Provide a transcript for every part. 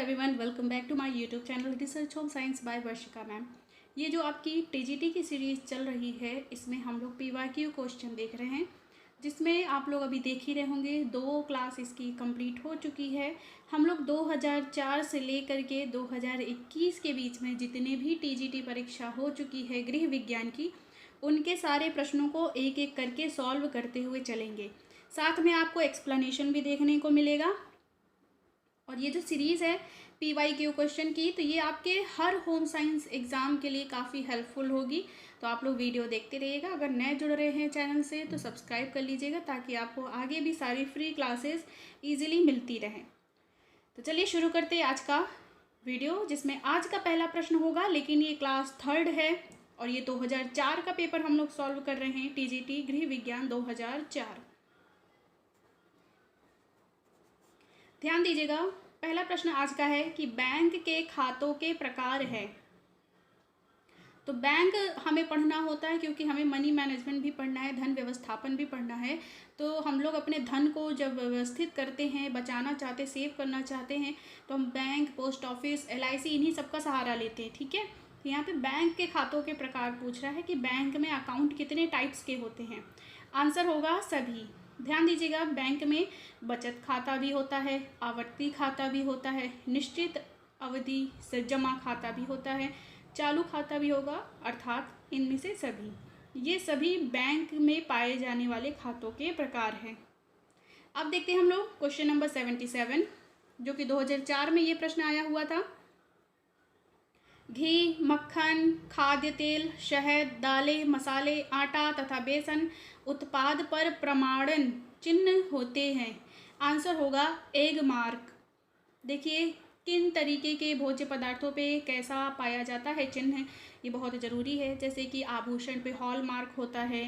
Everyone, welcome back to my YouTube channel research home science by Varshika ma'am. ये जो आपकी TGT की series चल रही है, इसमें हम लोग पीवाईक्यू क्वेश्चन देख रहे हैं, जिसमें आप लोग अभी देख ही रहे होंगे 2 क्लास इसकी कंप्लीट हो चुकी है। हम लोग 2004 से लेकर के 2021 के बीच में जितने भी टीजीटी परीक्षा हो चुकी है गृह विज्ञान की, उनके सारे प्रश्नों को एक एक करके सॉल्व करते हुए चलेंगे। साथ में आपको एक्सप्लेनेशन भी देखने को मिलेगा। और ये जो सीरीज़ है पीवाईक्यू क्वेश्चन की, तो ये आपके हर होम साइंस एग्ज़ाम के लिए काफ़ी हेल्पफुल होगी। तो आप लोग वीडियो देखते रहिएगा। अगर नए जुड़ रहे हैं चैनल से तो सब्सक्राइब कर लीजिएगा, ताकि आपको आगे भी सारी फ्री क्लासेस ईजिली मिलती रहें। तो चलिए शुरू करते हैं आज का वीडियो, जिसमें आज का पहला प्रश्न होगा, लेकिन ये क्लास 3rd है और ये 2004 का पेपर हम लोग सॉल्व कर रहे हैं, टीजीटी गृह विज्ञान 2004। ध्यान दीजिएगा, पहला प्रश्न आज का है कि बैंक के खातों के प्रकार है। तो बैंक हमें पढ़ना होता है क्योंकि हमें मनी मैनेजमेंट भी पढ़ना है, धन व्यवस्थापन भी पढ़ना है। तो हम लोग अपने धन को जब व्यवस्थित करते हैं, बचाना चाहते, सेव करना चाहते हैं, तो हम बैंक, पोस्ट ऑफिस, LIC इन्हीं सब का सहारा लेते हैं। ठीक है, तो यहाँ पे बैंक के खातों के प्रकार पूछ रहा है कि बैंक में अकाउंट कितने टाइप्स के होते हैं। आंसर होगा सभी। ध्यान दीजिएगा, बैंक में बचत खाता भी होता है, आवर्ती खाता भी होता है, निश्चित अवधि से जमा खाता भी होता है, चालू खाता भी होगा, अर्थात इनमें से सभी, ये सभी बैंक में पाए जाने वाले खातों के प्रकार हैं। अब देखते हैं हम लोग क्वेश्चन नंबर 77, जो कि 2004 में ये प्रश्न आया हुआ था। घी, मक्खन, खाद्य तेल, शहद, दालें, मसाले, आटा तथा बेसन उत्पाद पर प्रमाणन चिन्ह होते हैं। आंसर होगा एग मार्क। देखिए, किन तरीके के भोज्य पदार्थों पे कैसा पाया जाता है चिन्ह, ये बहुत ज़रूरी है। जैसे कि आभूषण पे हॉल मार्क होता है,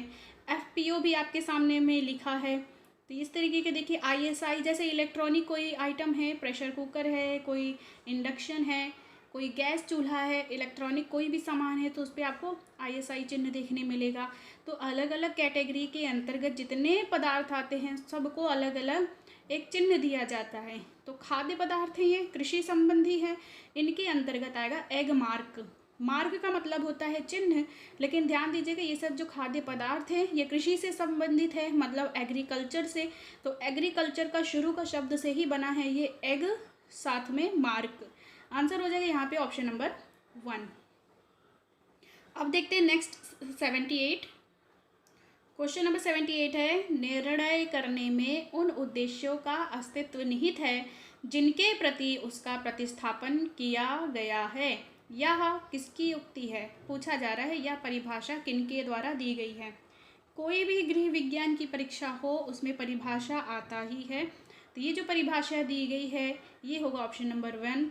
FPO भी आपके सामने में लिखा है। तो इस तरीके के देखिए ISI, जैसे इलेक्ट्रॉनिक कोई आइटम है, प्रेशर कुकर है, कोई इंडक्शन है, कोई गैस चूल्हा है, इलेक्ट्रॉनिक कोई भी सामान है, तो उस पर आपको ISI चिन्ह देखने मिलेगा। तो अलग अलग कैटेगरी के अंतर्गत जितने पदार्थ आते हैं, सबको अलग अलग एक चिन्ह दिया जाता है। तो खाद्य पदार्थ हैं, ये कृषि संबंधी है, इनके अंतर्गत आएगा एग मार्क। मार्क का मतलब होता है चिन्ह, लेकिन ध्यान दीजिएगा, ये सब जो खाद्य पदार्थ हैं ये कृषि से संबंधित है, मतलब एग्रीकल्चर से। तो एग्रीकल्चर का शुरू का शब्द से ही बना है ये एग, साथ में मार्क। आंसर हो जाएगा यहाँ पे ऑप्शन नंबर 1। अब देखते हैं नेक्स्ट 78। क्वेश्चन नंबर 78 है, निर्णय करने में उन उद्देश्यों का अस्तित्व निहित है जिनके प्रति उसका प्रतिस्थापन किया गया है। यह किसकी उक्ति है, पूछा जा रहा है। यह परिभाषा किनके द्वारा दी गई है। कोई भी गृह विज्ञान की परीक्षा हो, उसमें परिभाषा आता ही है। तो ये जो परिभाषा दी गई है, ये होगा ऑप्शन नंबर 1,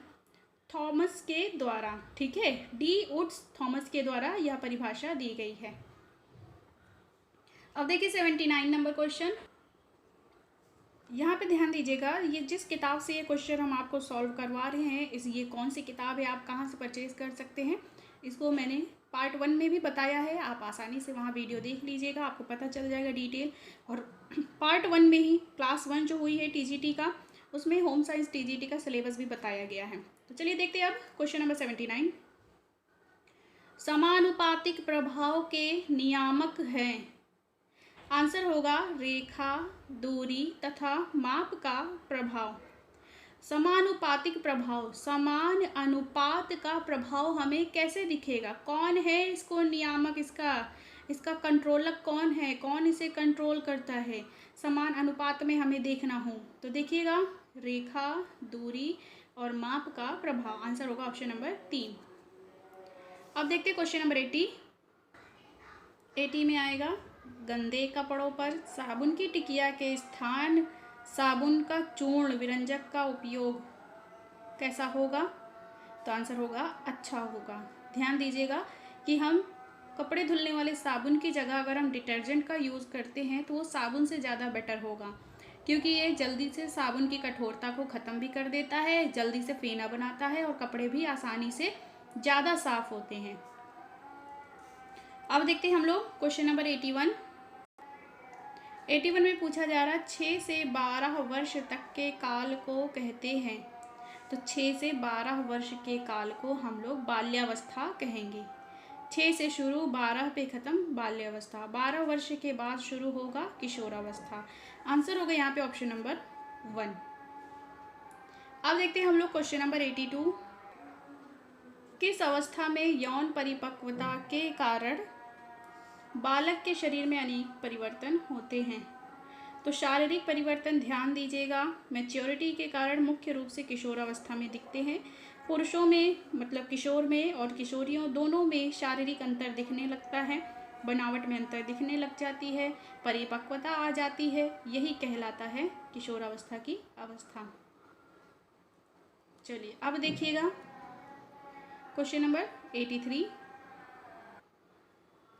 थॉमस के द्वारा। ठीक है, D. वुड्स थॉमस के द्वारा यह परिभाषा दी गई है। अब देखिए 79 नंबर क्वेश्चन। यहाँ पे ध्यान दीजिएगा, ये जिस किताब से ये क्वेश्चन हम आपको सॉल्व करवा रहे हैं, ये कौन सी किताब है, आप कहाँ से परचेज कर सकते हैं, इसको मैंने पार्ट 1 में भी बताया है। आप आसानी से वहाँ वीडियो देख लीजिएगा, आपको पता चल जाएगा डिटेल। और पार्ट 1 में ही क्लास 1 जो हुई है टीजीटी का, उसमें होम साइंस टीजीटी का सिलेबस भी बताया गया है। तो चलिए देखते हैं अब क्वेश्चन नंबर 79। समानुपातिक प्रभाव के नियामक हैं। आंसर होगा रेखा, दूरी तथा माप का प्रभाव। समानुपातिक प्रभाव, समान अनुपात का प्रभाव हमें कैसे दिखेगा, कौन है इसको नियामक, इसका कंट्रोलर कौन है, कौन इसे कंट्रोल करता है, समान अनुपात में हमें देखना हो तो देखिएगा रेखा, दूरी और माप का प्रभाव। आंसर होगा ऑप्शन नंबर 3। अब देखते हैं क्वेश्चन नंबर 80। 80 में आएगा, गंदे कपड़ों पर साबुन की टिकिया के स्थान साबुन का चूर्ण विरंजक का उपयोग कैसा होगा। तो आंसर होगा अच्छा होगा। ध्यान दीजिएगा कि हम कपड़े धुलने वाले साबुन की जगह अगर हम डिटर्जेंट का यूज़ करते हैं तो वो साबुन से ज़्यादा बेटर होगा, क्योंकि ये जल्दी से साबुन की कठोरता को ख़त्म भी कर देता है, जल्दी से फेना बनाता है और कपड़े भी आसानी से ज़्यादा साफ़ होते हैं। अब देखते हैं हम लोग क्वेश्चन नंबर 81। 81 में पूछा जा रहा है 6 से 12 वर्ष तक के काल को कहते हैं। तो 6 से 12 वर्ष के काल को हम लोग बाल्यावस्था कहेंगे। 6 से शुरू, 12 पे ख़त्म, बाल्यावस्था। 12 वर्ष के बाद शुरू होगा किशोरावस्था। आंसर होगा यहाँ पे ऑप्शन नंबर 1। अब देखते हैं हम लोग क्वेश्चन नंबर 82। किस अवस्था में यौन परिपक्वता के कारण बालक के शरीर में अनेक परिवर्तन होते हैं? तो शारीरिक परिवर्तन ध्यान दीजिएगा, मैच्योरिटी के कारण मुख्य रूप से किशोरावस्था में दिखते हैं। पुरुषों में मतलब किशोर में और किशोरियों दोनों में शारीरिक अंतर दिखने लगता है, बनावट में अंतर दिखने लग जाती है, परिपक्वता आ जाती है, यही कहलाता है किशोरावस्था की अवस्था। चलिए अब देखिएगा क्वेश्चन नंबर 83।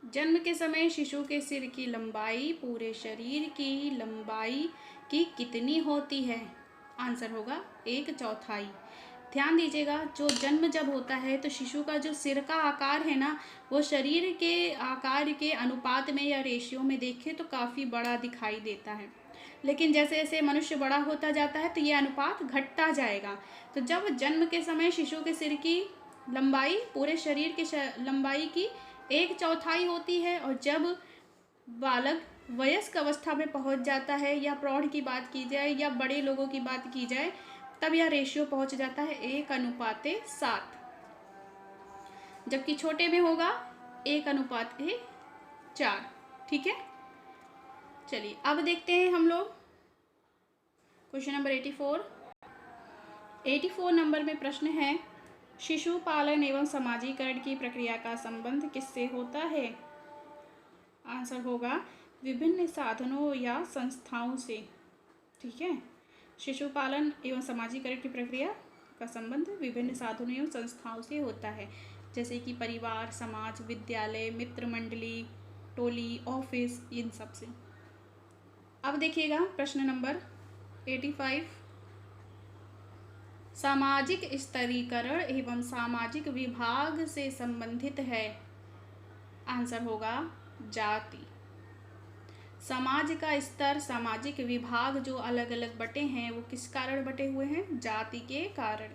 जन्म के समय शिशु के सिर की लंबाई पूरे शरीर की लंबाई की कितनी होती है? आंसर होगा 1/4। ध्यान दीजिएगा, जो जन्म जब होता है तो शिशु का जो सिर का आकार है ना, वो शरीर के आकार के अनुपात में या रेशियो में देखें तो काफ़ी बड़ा दिखाई देता है, लेकिन जैसे जैसे मनुष्य बड़ा होता जाता है तो ये अनुपात घटता जाएगा। तो जब जन्म के समय शिशु के सिर की लंबाई पूरे शरीर की लंबाई की 1/4 होती है, और जब बालक वयस्क अवस्था में पहुंच जाता है या प्रौढ़ की बात की जाए या बड़े लोगों की बात की जाए, तब यह रेशियो पहुंच जाता है 1:7। जबकि छोटे में होगा 1:4। ठीक है, चलिए अब देखते हैं हम लोग क्वेश्चन नंबर 84। 84 नंबर में प्रश्न है, शिशु पालन एवं समाजीकरण की प्रक्रिया का संबंध किससे होता है? आंसर होगा विभिन्न साधनों या संस्थाओं से। ठीक है, शिशु पालन एवं समाजीकरण की प्रक्रिया का संबंध विभिन्न साधनों एवं संस्थाओं से होता है, जैसे कि परिवार, समाज, विद्यालय, मित्र मंडली, टोली, ऑफिस, इन सब से। अब देखिएगा प्रश्न नंबर 85। सामाजिक स्तरीकरण एवं सामाजिक विभाग से संबंधित है। आंसर होगा जाति। समाज का स्तर, सामाजिक विभाग जो अलग अलग बटे हैं वो किस कारण बटे हुए हैं? जाति के कारण।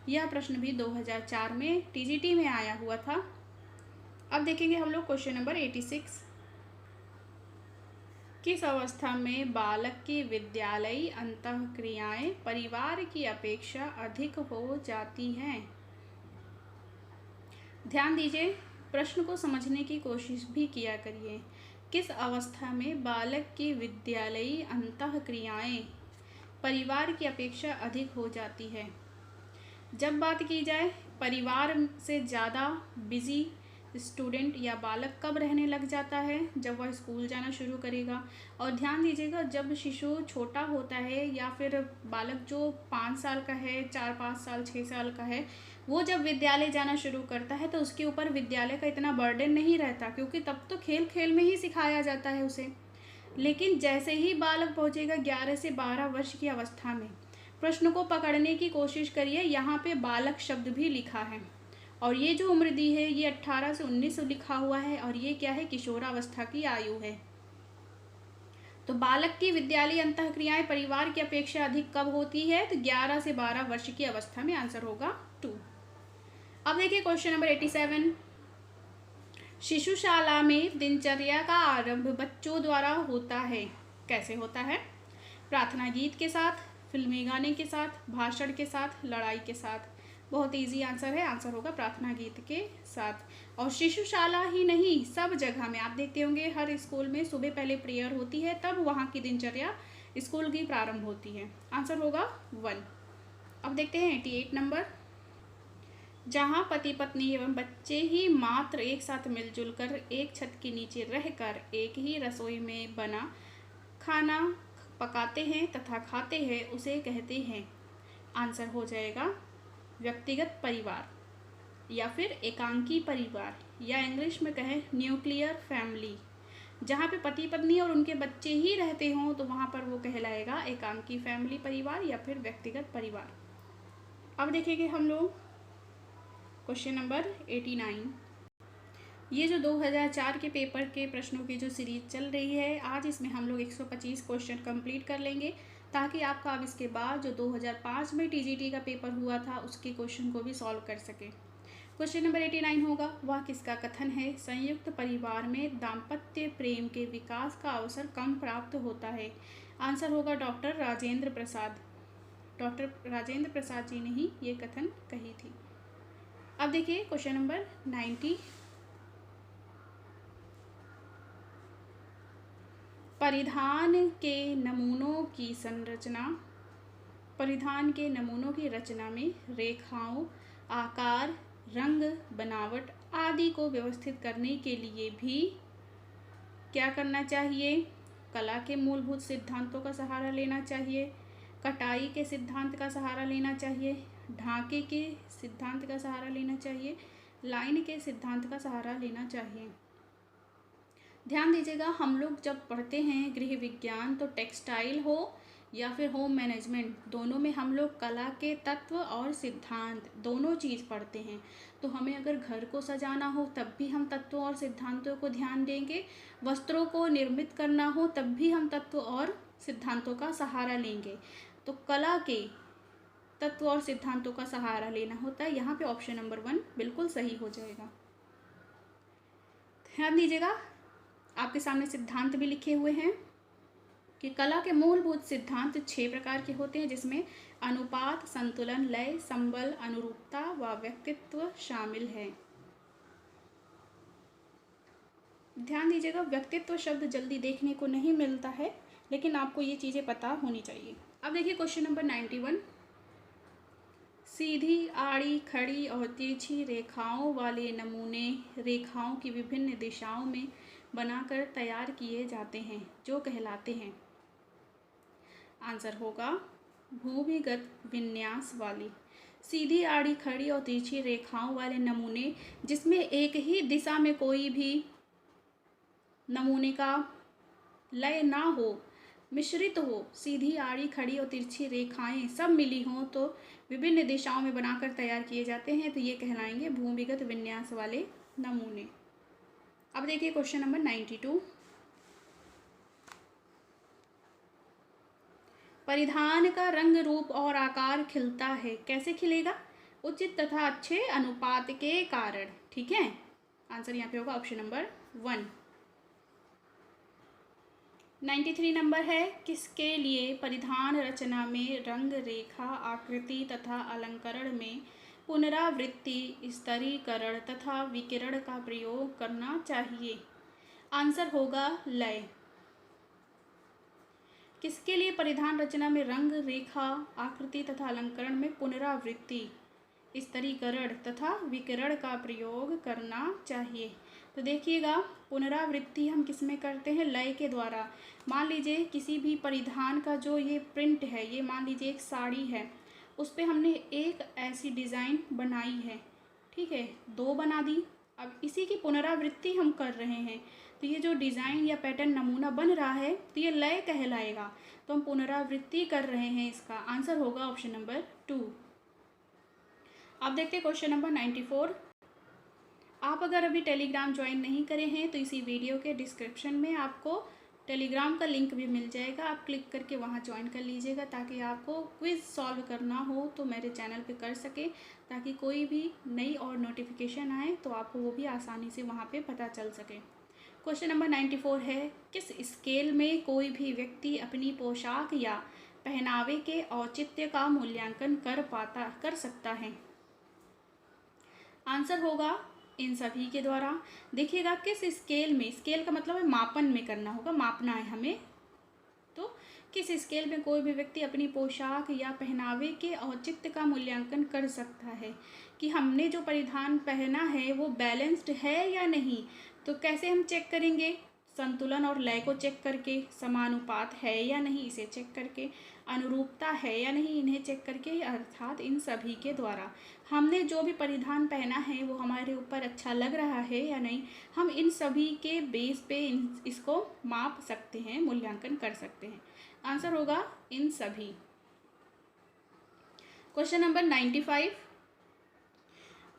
यह प्रश्न भी 2004 में टीजीटी में आया हुआ था। अब देखेंगे हम लोग क्वेश्चन नंबर 86। किस अवस्था में बालक की विद्यालयी अंतःक्रियाएं परिवार की अपेक्षा अधिक हो जाती हैं? ध्यान दीजिए, प्रश्न को समझने की कोशिश भी किया करिए। किस अवस्था में बालक की विद्यालयी अंतःक्रियाएं परिवार की अपेक्षा अधिक हो जाती है? जब बात की जाए परिवार से ज़्यादा बिजी स्टूडेंट या बालक कब रहने लग जाता है? जब वह स्कूल जाना शुरू करेगा। और ध्यान दीजिएगा, जब शिशु छोटा होता है या फिर बालक जो 5 साल का है, 4-5 साल 6 साल का है, वो जब विद्यालय जाना शुरू करता है तो उसके ऊपर विद्यालय का इतना बर्डन नहीं रहता, क्योंकि तब तो खेल खेल में ही सिखाया जाता है उसे। लेकिन जैसे ही बालक पहुँचेगा 11 से 12 वर्ष की अवस्था में, प्रश्न को पकड़ने की कोशिश करिए, यहाँ पे बालक शब्द भी लिखा है और ये जो उम्र दी है ये 18 से 19 लिखा हुआ है, और ये क्या है? किशोरावस्था की आयु है। तो बालक की विद्यालयी अंतःक्रियाएं परिवार की अपेक्षा अधिक कब होती है? तो 11 से 12 वर्ष की अवस्था में। आंसर होगा 2। अब देखिए क्वेश्चन नंबर 87। शिशुशाला में दिनचर्या का आरंभ बच्चों द्वारा होता है। कैसे होता है? प्रार्थना गीत के साथ, फिल्मी गाने के साथ, भाषण के साथ, लड़ाई के साथ। बहुत इजी आंसर है, आंसर होगा प्रार्थना गीत के साथ। और शिशुशाला ही नहीं, सब जगह में आप देखते होंगे, हर स्कूल में सुबह पहले प्रेयर होती है, तब वहाँ की दिनचर्या स्कूल की प्रारंभ होती है। आंसर होगा 1। अब देखते हैं 88 नंबर। जहाँ पति पत्नी एवं बच्चे ही मात्र एक साथ मिलजुल कर एक छत के नीचे रहकर एक ही रसोई में बना खाना पकाते हैं तथा खाते हैं, उसे कहते हैं। आंसर हो जाएगा व्यक्तिगत परिवार या फिर एकांकी परिवार, या इंग्लिश में कहें न्यूक्लियर फैमिली। जहाँ पे पति पत्नी और उनके बच्चे ही रहते हों तो वहाँ पर वो कहलाएगा एकांकी फैमिली परिवार या फिर व्यक्तिगत परिवार। अब देखेंगे हम लोग क्वेश्चन नंबर 89। ये जो 2004 के पेपर के प्रश्नों की जो सीरीज चल रही है, आज इसमें हम लोग 125 क्वेश्चन कंप्लीट कर लेंगे। ताकि आपका अब इसके बाद जो 2005 में टीजीटी का पेपर हुआ था उसके क्वेश्चन को भी सॉल्व कर सके। क्वेश्चन नंबर 89 होगा, वह किसका कथन है? संयुक्त परिवार में दाम्पत्य प्रेम के विकास का अवसर कम प्राप्त होता है। आंसर होगा डॉक्टर राजेंद्र प्रसाद। डॉक्टर राजेंद्र प्रसाद जी ने ही ये कथन कही थी। अब देखिए क्वेश्चन नंबर 90, परिधान के नमूनों की संरचना, परिधान के नमूनों की रचना में रेखाओं, आकार, रंग, बनावट आदि को व्यवस्थित करने के लिए भी क्या करना चाहिए? कला के मूलभूत सिद्धांतों का सहारा लेना चाहिए, कटाई के सिद्धांत का सहारा लेना चाहिए, ढांके के सिद्धांत का सहारा लेना चाहिए, लाइन के सिद्धांत का सहारा लेना चाहिए। ध्यान दीजिएगा, हम लोग जब पढ़ते हैं गृह विज्ञान तो टेक्सटाइल हो या फिर होम मैनेजमेंट, दोनों में हम लोग कला के तत्व और सिद्धांत दोनों चीज़ पढ़ते हैं। तो हमें अगर घर को सजाना हो तब भी हम तत्वों और सिद्धांतों को ध्यान देंगे, वस्त्रों को निर्मित करना हो तब भी हम तत्व और सिद्धांतों का सहारा लेंगे। तो कला के तत्व और सिद्धांतों का सहारा लेना होता है। यहाँ पे ऑप्शन नंबर 1 बिल्कुल सही हो जाएगा। ध्यान दीजिएगा, आपके सामने सिद्धांत भी लिखे हुए हैं कि कला के मूलभूत सिद्धांत 6 प्रकार के होते हैं, जिसमें अनुपात, संतुलन, लय, संबल, अनुरूपता व व्यक्तित्व शामिल है। ध्यान दीजिएगा, व्यक्तित्व शब्द जल्दी देखने को नहीं मिलता है, लेकिन आपको ये चीज़ें पता होनी चाहिए। अब देखिए क्वेश्चन नंबर 91, सीधी, आड़ी, खड़ी और तिरछी रेखाओं वाले नमूने रेखाओं की विभिन्न दिशाओं में बनाकर तैयार किए जाते हैं, जो कहलाते हैं। आंसर होगा भूमिगत विन्यास वाली। सीधी, आड़ी, खड़ी और तिरछी रेखाओं वाले नमूने जिसमें एक ही दिशा में कोई भी नमूने का लय ना हो, मिश्रित हो, सीधी, आड़ी, खड़ी और तिरछी रेखाएं सब मिली हों तो विभिन्न दिशाओं में बनाकर तैयार किए जाते हैं, तो ये कहलाएंगे भूमिगत विन्यास वाले नमूने। अब देखिए क्वेश्चन नंबर 92, परिधान का रंग, रूप और आकार खिलता है, कैसे खिलेगा? उचित तथा अच्छे अनुपात के कारण। ठीक है, आंसर यहाँ पे होगा ऑप्शन नंबर 1। 93 नंबर है, किसके लिए परिधान रचना में रंग, रेखा, आकृति तथा अलंकरण में पुनरावृत्ति, स्तरीकरण तथा विकिरण का प्रयोग करना चाहिए? आंसर होगा लय। किसके लिए परिधान रचना में रंग, रेखा, आकृति तथा अलंकरण में पुनरावृत्ति, स्तरीकरण तथा विकिरण का प्रयोग करना चाहिए? तो देखिएगा, पुनरावृत्ति हम किस में करते हैं? लय के द्वारा। मान लीजिए किसी भी परिधान का जो ये प्रिंट है, ये मान लीजिए एक साड़ी है, उस पर हमने एक ऐसी डिज़ाइन बनाई है, ठीक है, 2 बना दी। अब इसी की पुनरावृत्ति हम कर रहे हैं, तो ये जो डिज़ाइन या पैटर्न नमूना बन रहा है तो ये लय कहलाएगा। तो हम पुनरावृत्ति कर रहे हैं, इसका आंसर होगा ऑप्शन नंबर 2। अब देखते हैं क्वेश्चन नंबर 94। आप अगर अभी टेलीग्राम ज्वाइन नहीं करे हैं तो इसी वीडियो के डिस्क्रिप्शन में आपको टेलीग्राम का लिंक भी मिल जाएगा, आप क्लिक करके वहाँ ज्वाइन कर लीजिएगा, ताकि आपको क्विज़ सॉल्व करना हो तो मेरे चैनल पे कर सके, ताकि कोई भी नई और नोटिफिकेशन आए तो आपको वो भी आसानी से वहाँ पे पता चल सके। क्वेश्चन नंबर 94 है, किस स्केल में कोई भी व्यक्ति अपनी पोशाक या पहनावे के औचित्य का मूल्यांकन कर सकता है? आंसर होगा इन सभी के द्वारा। देखिएगा किस स्केल में, स्केल का मतलब है मापन में करना होगा, मापना है हमें। तो किस स्केल में कोई भी व्यक्ति अपनी पोशाक या पहनावे के औचित्य का मूल्यांकन कर सकता है कि हमने जो परिधान पहना है वो बैलेंस्ड है या नहीं। तो कैसे हम चेक करेंगे? संतुलन और लय को चेक करके, समानुपात है या नहीं इसे चेक करके, अनुरूपता है या नहीं इन्हें चेक करके, अर्थात इन सभी के द्वारा हमने जो भी परिधान पहना है वो हमारे ऊपर अच्छा लग रहा है या नहीं, हम इन सभी के बेस पे इसको माप सकते हैं, मूल्यांकन कर सकते हैं। आंसर होगा इन सभी। क्वेश्चन नंबर 95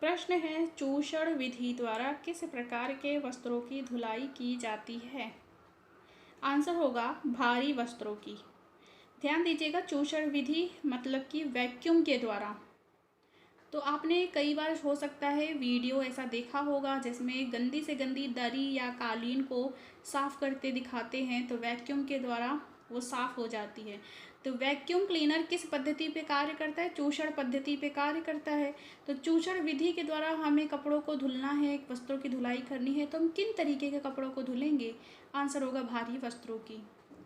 प्रश्न है, चूषण विधि द्वारा किस प्रकार के वस्त्रों की धुलाई की जाती है? आंसर होगा भारी वस्त्रों की। ध्यान दीजिएगा, चूषण विधि मतलब कि वैक्यूम के द्वारा। तो आपने कई बार हो सकता है वीडियो ऐसा देखा होगा जिसमें गंदी से गंदी दरी या कालीन को साफ़ करते दिखाते हैं, तो वैक्यूम के द्वारा वो साफ़ हो जाती है। तो वैक्यूम क्लीनर किस पद्धति पे कार्य करता है? चूषण पद्धति पे कार्य करता है। तो चूषण विधि के द्वारा हमें कपड़ों को धुलना है, वस्त्रों की धुलाई करनी है, तो हम किन तरीके के कपड़ों को धुलेंगे? आंसर होगा भारी वस्त्रों की।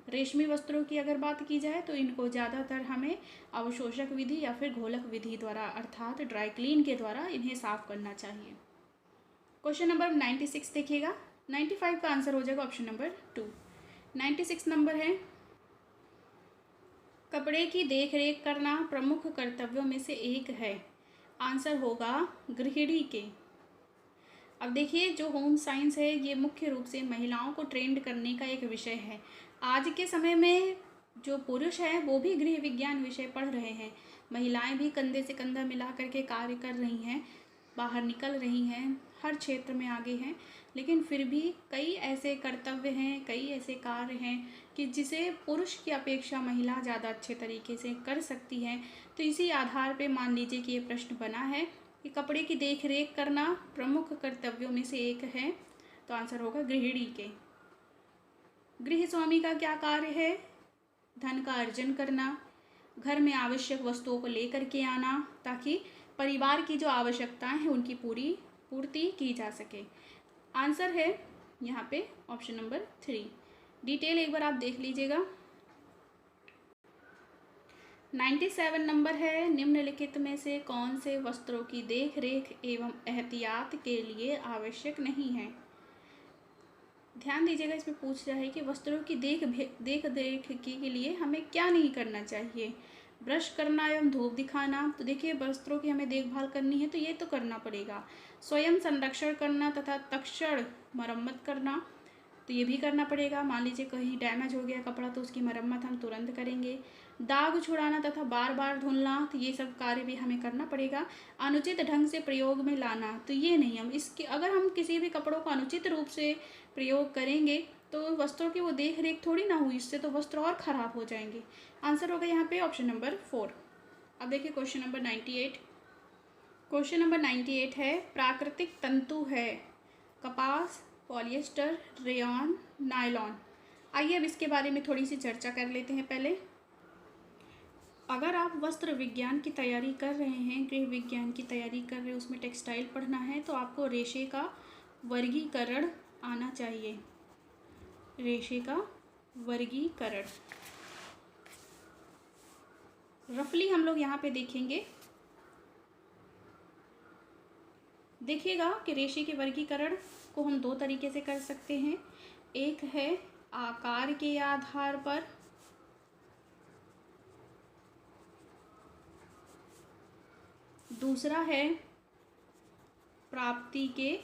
रेशमी वस्त्रों की अगर बात की जाए तो इनको ज़्यादातर हमें अवशोषक विधि या फिर घोलक विधि द्वारा अर्थात ड्राई क्लीन के द्वारा इन्हें साफ करना चाहिए। क्वेश्चन नंबर 96 देखिएगा। 95 का आंसर हो जाएगा ऑप्शन नंबर 2। 96 नंबर है, कपड़े की देख रेख करना प्रमुख कर्तव्यों में से एक है। आंसर होगा गृहिणी के। अब देखिए, जो होम साइंस है ये मुख्य रूप से महिलाओं को ट्रेंड करने का एक विषय है। आज के समय में जो पुरुष हैं वो भी गृह विज्ञान विषय पढ़ रहे हैं, महिलाएं भी कंधे से कंधा मिला करके कार्य कर रही हैं, बाहर निकल रही हैं, हर क्षेत्र में आगे हैं। लेकिन फिर भी कई ऐसे कर्तव्य हैं, कई ऐसे कार्य हैं कि जिसे पुरुष की अपेक्षा महिला ज़्यादा अच्छे तरीके से कर सकती हैं। तो इसी आधार पे मान लीजिए कि ये प्रश्न बना है कि कपड़े की देख रेख करना प्रमुख कर्तव्यों में से एक है, तो आंसर होगा गृहिणी के। गृह स्वामी का क्या कार्य है? धन का अर्जन करना, घर में आवश्यक वस्तुओं को लेकर के आना ताकि परिवार की जो आवश्यकताएं हैं उनकी पूर्ति की जा सके। आंसर है यहाँ पे ऑप्शन नंबर 3। डिटेल एक बार आप देख लीजिएगा। 97 नंबर है, निम्नलिखित में से कौन से वस्त्रों की देख रेख एवं एहतियात के लिए आवश्यक नहीं है? ध्यान दीजिएगा, इसमें पूछ रहा है कि वस्त्रों की देख रेख के लिए हमें क्या नहीं करना चाहिए। ब्रश करना एवं धूप दिखाना, तो देखिए वस्त्रों की हमें देखभाल करनी है तो ये तो करना पड़ेगा। स्वयं संरक्षण करना तथा तत्क्षण मरम्मत करना, तो ये भी करना पड़ेगा। मान लीजिए कहीं डैमेज हो गया कपड़ा तो उसकी मरम्मत हम तुरंत करेंगे। दाग छुड़ाना तथा बार बार धुलना, तो ये सब कार्य भी हमें करना पड़ेगा। अनुचित ढंग से प्रयोग में लाना, तो ये नहीं, हम इसके अगर हम किसी भी कपड़ों को अनुचित रूप से प्रयोग करेंगे तो वस्त्रों की वो देख रेख थोड़ी ना हुई, इससे तो वस्त्र और ख़राब हो जाएंगे। आंसर होगा यहाँ पे ऑप्शन नंबर 4। अब देखिए क्वेश्चन नंबर 98। क्वेश्चन नंबर 98 है, प्राकृतिक तंतु है कपास, पॉलिएस्टर, रेयॉन, नायलॉन। आइए अब इसके बारे में थोड़ी सी चर्चा कर लेते हैं। पहले अगर आप वस्त्र विज्ञान की तैयारी कर रहे हैं, गृह विज्ञान की तैयारी कर रहे हैं, उसमें टेक्सटाइल पढ़ना है, तो आपको रेशे का वर्गीकरण आना चाहिए। रेशे का वर्गीकरण रफली हम लोग यहाँ पे देखेंगे। देखिएगा कि रेशे के वर्गीकरण को हम 2 तरीके से कर सकते हैं। एक है आकार के आधार पर, दूसरा है प्राप्ति के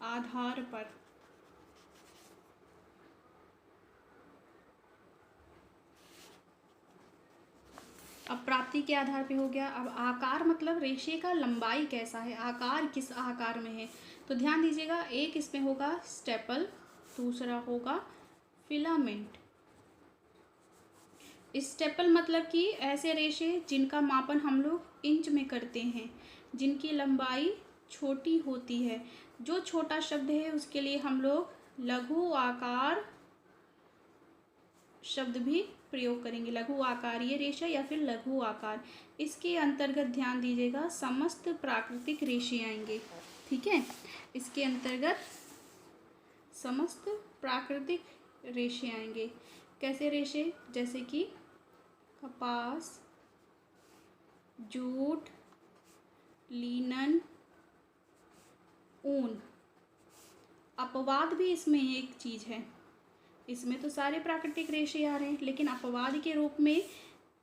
आधार पर। अब प्राप्ति के आधार पे हो गया। अब आकार मतलब रेशे का लंबाई कैसा है, आकार किस आकार में है। तो ध्यान दीजिएगा, एक इसमें होगा स्टेपल, दूसरा होगा फिलामेंट। स्टेपल मतलब कि ऐसे रेशे जिनका मापन हम लोग इंच में करते हैं, जिनकी लंबाई छोटी होती है। जो छोटा शब्द है उसके लिए हम लोग लघु आकार शब्द भी प्रयोग करेंगे, लघु आकारीय रेशा या फिर लघु आकार। इसके अंतर्गत ध्यान दीजिएगा समस्त प्राकृतिक रेशे आएंगे। ठीक है, इसके अंतर्गत समस्त प्राकृतिक रेशे आएंगे। कैसे रेशे? जैसे कि कपास, जूट, लिनन, ऊन। अपवाद भी इसमें एक चीज़ है, इसमें तो सारे प्राकृतिक रेशे आ रहे हैं, लेकिन अपवाद के रूप में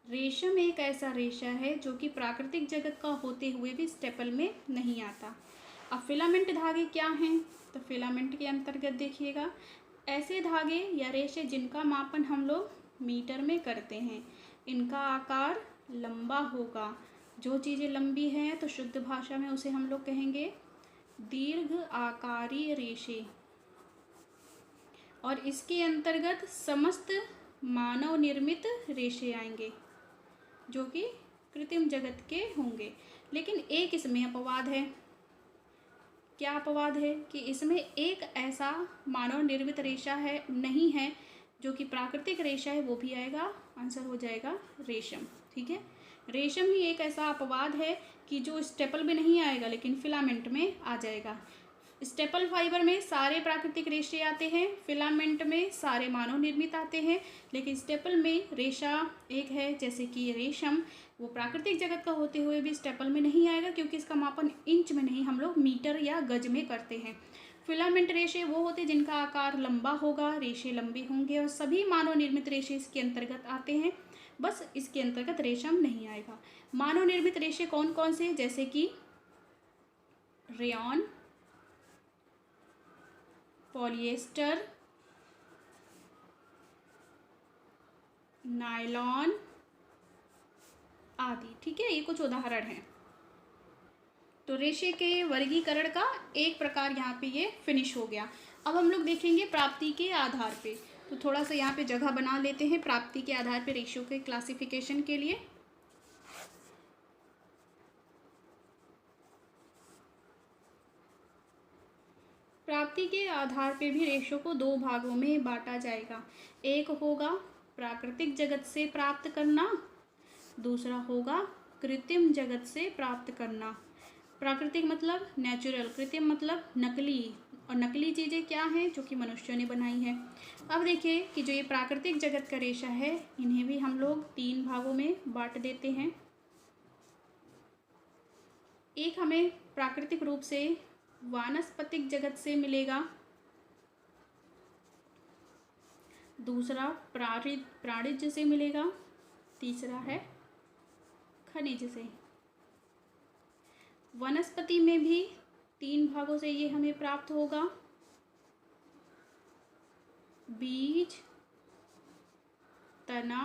रेशम एक ऐसा रेशा है जो कि प्राकृतिक जगत का होते हुए भी स्टेपल में नहीं आता। अब फिलामेंट धागे क्या हैं? तो फिलामेंट के अंतर्गत देखिएगा ऐसे धागे या रेशे जिनका मापन हम लोग मीटर में करते हैं, इनका आकार लंबा होगा। जो चीज़ें लंबी हैं तो शुद्ध भाषा में उसे हम लोग कहेंगे दीर्घ आकारी रेशे। और इसके अंतर्गत समस्त मानव निर्मित रेशे आएंगे जो कि कृत्रिम जगत के होंगे। लेकिन एक इसमें अपवाद है। क्या अपवाद है? कि इसमें एक ऐसा मानव निर्मित रेशा है नहीं है जो कि प्राकृतिक रेशा है, वो भी आएगा। आंसर हो जाएगा रेशम। ठीक है, रेशम ही एक ऐसा अपवाद है कि जो स्टेपल में नहीं आएगा लेकिन फिलामेंट में आ जाएगा। स्टेपल फाइबर में सारे प्राकृतिक रेशे आते हैं, फिलामेंट में सारे मानव निर्मित आते हैं, लेकिन स्टेपल में रेशा एक है जैसे कि रेशम, वो प्राकृतिक जगत का होते हुए भी स्टेपल में नहीं आएगा क्योंकि इसका मापन इंच में नहीं, हम लोग मीटर या गज में करते हैं। फिलामेंट रेशे वो होते हैं जिनका आकार लंबा होगा, रेशे लंबे होंगे, और सभी मानव निर्मित रेशे इसके अंतर्गत आते हैं। बस इसके अंतर्गत रेशम नहीं आएगा। मानव निर्मित रेशे कौन कौन से? जैसे कि रेयॉन, पॉलिएस्टर, नायलॉन आदि। ठीक है, ये कुछ उदाहरण हैं। तो रेशे के वर्गीकरण का एक प्रकार यहाँ पे ये फिनिश हो गया। अब हम लोग देखेंगे प्राप्ति के आधार पे। तो थोड़ा सा यहाँ पे जगह बना लेते हैं प्राप्ति के आधार पे रेशों के क्लासिफिकेशन के लिए। प्राप्ति के आधार पे भी रेशों को दो भागों में बांटा जाएगा। एक होगा प्राकृतिक जगत से प्राप्त करना, दूसरा होगा कृत्रिम जगत से प्राप्त करना। प्राकृतिक मतलब नेचुरल, कृत्रिम मतलब नकली, और नकली चीज़ें क्या हैं? जो कि मनुष्यों ने बनाई है। अब देखिए कि जो ये प्राकृतिक जगत का रेशा है, इन्हें भी हम लोग तीन भागों में बांट देते हैं। एक हमें प्राकृतिक रूप से वानस्पतिक जगत से मिलेगा, दूसरा प्राणिज से मिलेगा, तीसरा है खनिज से। वनस्पति में भी तीन भागों से ये हमें प्राप्त होगा, बीज, तना,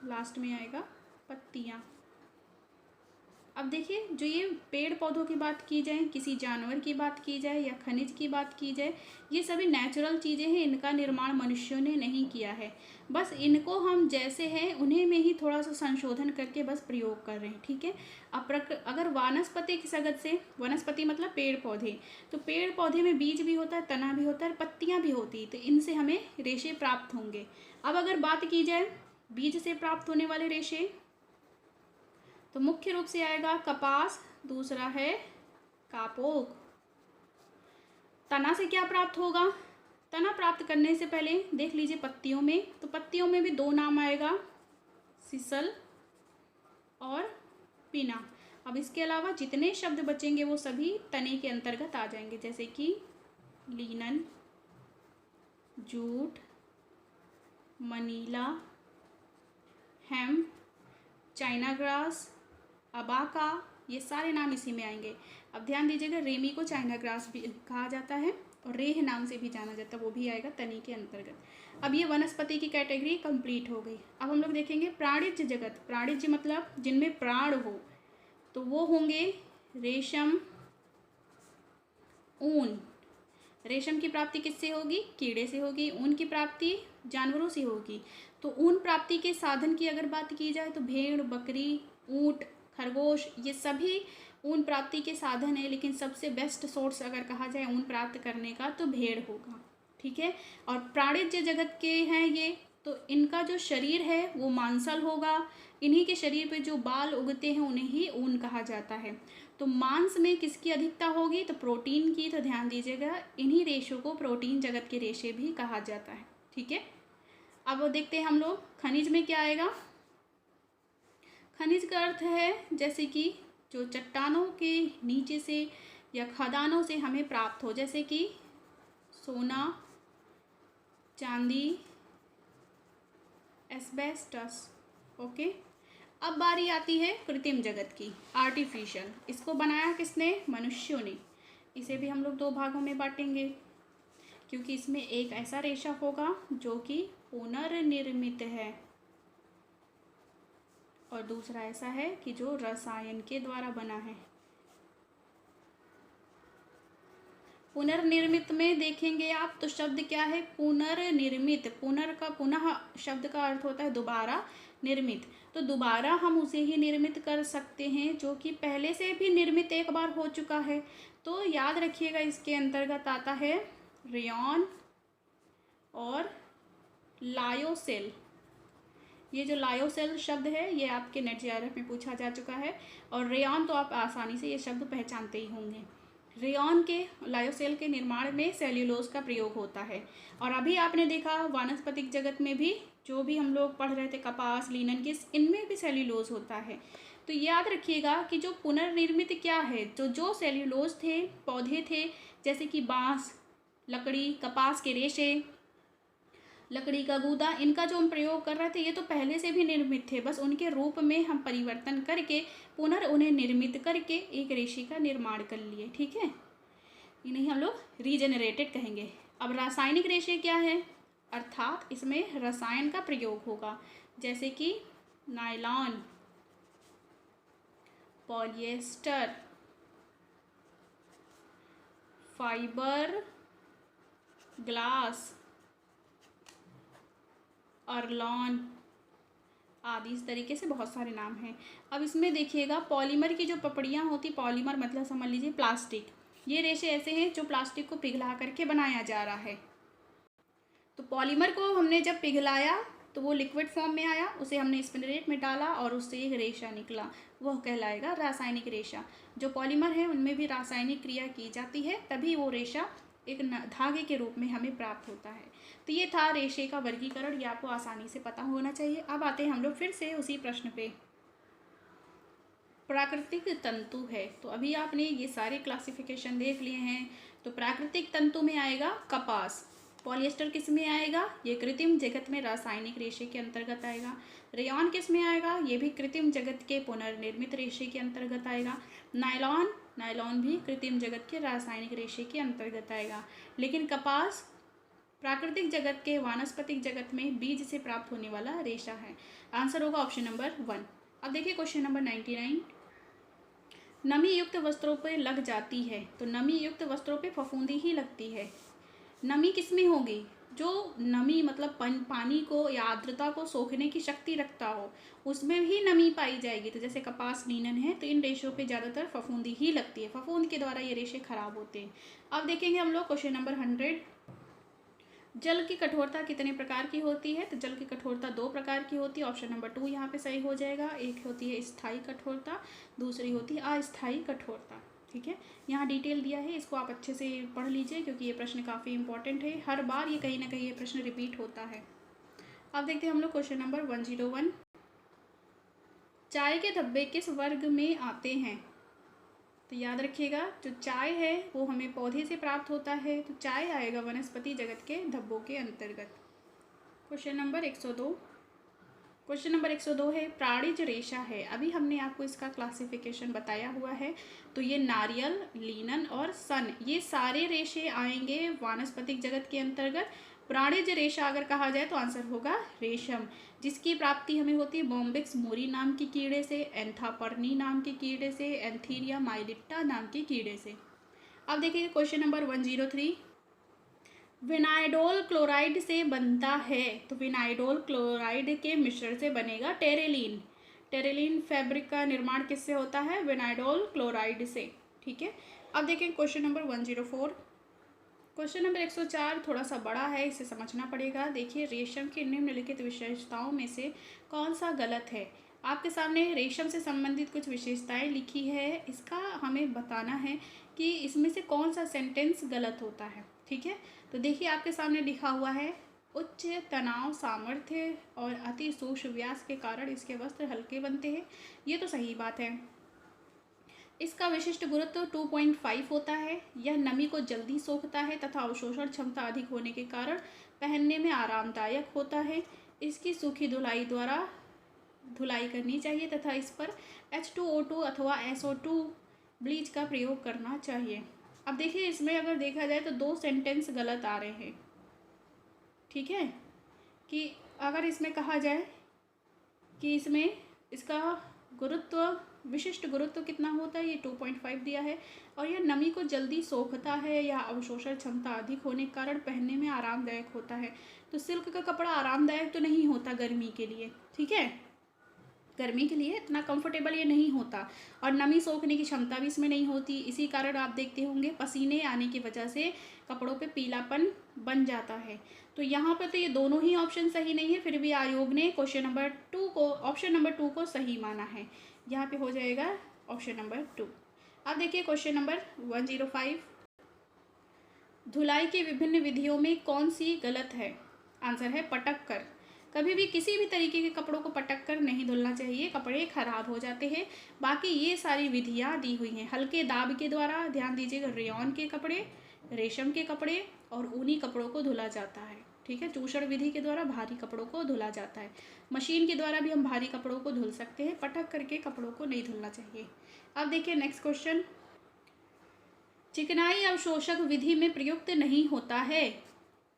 लास्ट में आएगा पत्तियां। अब देखिए, जो ये पेड़ पौधों की बात की जाए, किसी जानवर की बात की जाए या खनिज की बात की जाए, ये सभी नेचुरल चीज़ें हैं, इनका निर्माण मनुष्यों ने नहीं किया है। बस इनको हम जैसे हैं उन्हें में ही थोड़ा सा संशोधन करके बस प्रयोग कर रहे हैं। ठीक है, अब अगर वानस्पतिक जगत से, वनस्पति मतलब पेड़ पौधे, तो पेड़ पौधे में बीज भी होता है, तना भी होता है, पत्तियाँ भी होती है, तो इनसे हमें रेशे प्राप्त होंगे। अब अगर बात की जाए बीज से प्राप्त होने वाले रेशे, तो मुख्य रूप से आएगा कपास, दूसरा है कापोक। तना से क्या प्राप्त होगा? तना प्राप्त करने से पहले देख लीजिए पत्तियों में, तो पत्तियों में भी दो नाम आएगा, सिसल और पिना। अब इसके अलावा जितने शब्द बचेंगे वो सभी तने के अंतर्गत आ जाएंगे, जैसे कि linen, jute, manila, hemp, china grass, abaca, ये सारे नाम इसी में आएंगे। अब ध्यान दीजिएगा, रेमी को चाइना ग्रास भी कहा जाता है और रेह नाम से भी जाना जाता है, वो भी आएगा तनी के अंतर्गत। अब ये वनस्पति की कैटेगरी कंप्लीट हो गई। अब हम लोग देखेंगे प्राणिज जगत। प्राणिज मतलब जिनमें प्राण हो, तो वो होंगे रेशम, ऊन। रेशम की प्राप्ति किससे होगी? कीड़े से होगी। ऊन की प्राप्ति जानवरों से होगी। तो ऊन प्राप्ति के साधन की अगर बात की जाए तो भेड़, बकरी, ऊँट, खरगोश, ये सभी ऊन प्राप्ति के साधन है, लेकिन सबसे बेस्ट सोर्स अगर कहा जाए ऊन प्राप्त करने का तो भेड़ होगा। ठीक है, और प्राणिज जगत के हैं ये, तो इनका जो शरीर है वो मांसल होगा। इन्हीं के शरीर पे जो बाल उगते हैं उन्हें ही ऊन कहा जाता है। तो मांस में किसकी अधिकता होगी? तो प्रोटीन की। तो ध्यान दीजिएगा, इन्हीं रेशों को प्रोटीन जगत के रेशे भी कहा जाता है। ठीक है, अब देखते हैं हम लोग खनिज में क्या आएगा। खनिज का अर्थ है जैसे कि जो चट्टानों के नीचे से या खदानों से हमें प्राप्त हो, जैसे कि सोना, चांदी, एस्बेस्टस। ओके, अब बारी आती है कृत्रिम जगत की, आर्टिफिशियल। इसको बनाया किसने? मनुष्यों ने। इसे भी हम लोग दो भागों में बांटेंगे, क्योंकि इसमें एक ऐसा रेशा होगा जो कि पुनर्निर्मित है, और दूसरा ऐसा है कि जो रसायन के द्वारा बना है। पुनर्निर्मित में देखेंगे आप तो शब्द क्या है, पुनर्निर्मित। पुनर का पुनः शब्द का अर्थ होता है दोबारा, निर्मित। तो दोबारा हम उसे ही निर्मित कर सकते हैं जो कि पहले से भी निर्मित एक बार हो चुका है। तो याद रखिएगा इसके अंतर्गत आता है रेयॉन और लायोसेल। ये जो लायोसेल शब्द है ये आपके नेट जीआरएफ में पूछा जा चुका है। और रेयॉन तो आप आसानी से ये शब्द पहचानते ही होंगे। रेयॉन के लायोसेल के निर्माण में सेल्यूलोज का प्रयोग होता है। और अभी आपने देखा वानस्पतिक जगत में भी जो भी हम लोग पढ़ रहे थे कपास, लिनन के, इनमें भी सेल्यूलोज होता है। तो याद रखिएगा कि जो पुनर्निर्मित क्या है, जो सेल्यूलोज थे, पौधे थे जैसे कि बाँस, लकड़ी, कपास के रेशे, लकड़ी का गूदा, इनका जो हम प्रयोग कर रहे थे ये तो पहले से भी निर्मित थे, बस उनके रूप में हम परिवर्तन करके उन्हें निर्मित करके एक रेशे का निर्माण कर लिए। ठीक है, इन्हें हम लोग रीजेनरेटेड कहेंगे। अब रासायनिक रेशे क्या है, अर्थात इसमें रसायन का प्रयोग होगा, जैसे कि नायलॉन, पॉलिएस्टर, फाइबर ग्लास, अर्लॉन आदि, इस तरीके से बहुत सारे नाम हैं। अब इसमें देखिएगा पॉलीमर की जो पपड़ियाँ होती, पॉलीमर मतलब समझ लीजिए प्लास्टिक, ये रेशे ऐसे हैं जो प्लास्टिक को पिघला करके बनाया जा रहा है। तो पॉलीमर को हमने जब पिघलाया तो वो लिक्विड फॉर्म में आया, उसे हमने स्पिनरेट में डाला और उससे एक रेशा निकला, वह कहलाएगा रासायनिक रेशा। जो पॉलीमर है उनमें भी रासायनिक क्रिया की जाती है, तभी वो रेशा एक धागे के रूप में हमें प्राप्त होता है। तो ये था रेशे का वर्गीकरण, ये आपको आसानी से पता होना चाहिए। अब आते हैं हम लोग फिर से उसी प्रश्न पे, प्राकृतिक तंतु है। तो अभी आपने ये सारे क्लासिफिकेशन देख लिए हैं। तो प्राकृतिक तंतु में आएगा कपास, पॉलिएस्टर किस में आएगा, ये कृत्रिम जगत में रासायनिक रेशे के अंतर्गत आएगा। रेयॉन किस में आएगा, ये भी कृत्रिम जगत के पुनर्निर्मित रेशे के अंतर्गत आएगा। नायलॉन भी कृत्रिम जगत के रासायनिक रेशे के अंतर्गत आएगा। लेकिन कपास प्राकृतिक जगत के वानस्पतिक जगत में बीज से प्राप्त होने वाला रेशा है। आंसर होगा ऑप्शन नंबर 1। अब देखिए क्वेश्चन नंबर 99, नमी युक्त वस्त्रों पर लग जाती है। तो नमी युक्त वस्त्रों पे फफूंदी ही लगती है। नमी किस में होगी, जो नमी मतलब पानी को या आर्द्रता को सोखने की शक्ति रखता हो, उसमें भी नमी पाई जाएगी। तो जैसे कपास, लीनन है, तो इन रेशों पे ज़्यादातर फफूंदी ही लगती है, फफूंद के द्वारा ये रेशे खराब होते हैं। अब देखेंगे हम लोग क्वेश्चन नंबर 100, जल की कठोरता कितने प्रकार की होती है। तो जल की कठोरता 2 प्रकार की होती है, ऑप्शन नंबर 2 यहाँ पे सही हो जाएगा। एक होती है स्थायी कठोरता, दूसरी होती है अस्थायी कठोरता। ठीक है, यहाँ डिटेल दिया है, इसको आप अच्छे से पढ़ लीजिए क्योंकि ये प्रश्न काफ़ी इंपॉर्टेंट है, हर बार ये कहीं ना कहीं ये प्रश्न रिपीट होता है। अब देखते हैं हम लोग क्वेश्चन नंबर 101, चाय के धब्बे किस वर्ग में आते हैं। तो याद रखिएगा जो चाय है वो हमें पौधे से प्राप्त होता है, तो चाय आएगा वनस्पति जगत के धब्बों के अंतर्गत। क्वेश्चन नंबर 102, क्वेश्चन नंबर 102 है प्राणिज रेशा है। अभी हमने आपको इसका क्लासिफिकेशन बताया हुआ है। तो ये नारियल, लीनन और सन, ये सारे रेशे आएंगे वानस्पतिक जगत के अंतर्गत। प्राणिज रेशा अगर कहा जाए तो आंसर होगा रेशम, जिसकी प्राप्ति हमें होती है बॉम्बिक्स मोरी नाम के कीड़े से, एंथापर्नी नाम के कीड़े से, एंथीरिया माइलिट्टा नाम के कीड़े से। अब देखिए क्वेश्चन नंबर 103, विनाइडोल क्लोराइड से बनता है। तो विनाइडोल क्लोराइड के मिश्रण से बनेगा टेरेलिन। टेरेलिन फैब्रिक का निर्माण किससे होता है, विनाइडोल क्लोराइड से। ठीक है, अब देखें क्वेश्चन नंबर 104, क्वेश्चन नंबर 104 थोड़ा सा बड़ा है, इसे समझना पड़ेगा। देखिए रेशम की निम्नलिखित विशेषताओं में से कौन सा गलत है। आपके सामने रेशम से संबंधित कुछ विशेषताएं लिखी है, इसका हमें बताना है कि इसमें से कौन सा सेंटेंस गलत होता है। ठीक है, तो देखिए आपके सामने लिखा हुआ है उच्च तनाव सामर्थ्य और अति सूक्ष्म व्यास के कारण इसके वस्त्र हल्के बनते हैं। ये तो सही बात है। इसका विशिष्ट गुरुत्व 2.5 होता है। यह नमी को जल्दी सोखता है तथा अवशोषण क्षमता अधिक होने के कारण पहनने में आरामदायक होता है। इसकी सूखी धुलाई द्वारा धुलाई करनी चाहिए तथा इस पर H2O2 अथवा SO2 ब्लीच का प्रयोग करना चाहिए। अब देखिए इसमें अगर देखा जाए तो 2 सेंटेंस गलत आ रहे हैं। ठीक है, कि अगर इसमें कहा जाए कि इसमें इसका गुरुत्व विशिष्ट गुरुत्व कितना होता है, ये 2.5 दिया है। और यह नमी को जल्दी सोखता है या अवशोषण क्षमता अधिक होने के कारण पहनने में आरामदायक होता है। तो सिल्क का कपड़ा आरामदायक तो नहीं होता गर्मी के लिए, ठीक है, गर्मी के लिए इतना कंफर्टेबल ये नहीं होता, और नमी सोखने की क्षमता भी इसमें नहीं होती। इसी कारण आप देखते होंगे पसीने आने की वजह से कपड़ों पे पीलापन बन जाता है। तो यहाँ पर तो ये दोनों ही ऑप्शन सही नहीं है, फिर भी आयोग ने ऑप्शन नंबर 2 को सही माना है। यहाँ पे हो जाएगा ऑप्शन नंबर 2। अब देखिए क्वेश्चन नंबर 105, धुलाई की विभिन्न विधियों में कौन सी गलत है? आंसर है पटक कर। कभी भी किसी भी तरीके के कपड़ों को पटक कर नहीं धुलना चाहिए, कपड़े खराब हो जाते हैं। बाकी ये सारी विधियाँ दी हुई हैं। हल्के दाब के द्वारा, ध्यान दीजिएगा, रेयॉन के कपड़े, रेशम के कपड़े और ऊनी कपड़ों को धुला जाता है, ठीक है। चूषण विधि के द्वारा भारी कपड़ों को धुला जाता है। मशीन के द्वारा भी हम भारी कपड़ों को धुल सकते हैं, पटक करके कपड़ों को नहीं धुलना चाहिए। अब देखिए नेक्स्ट क्वेश्चन, चिकनाई अवशोषक विधि में प्रयुक्त नहीं होता है?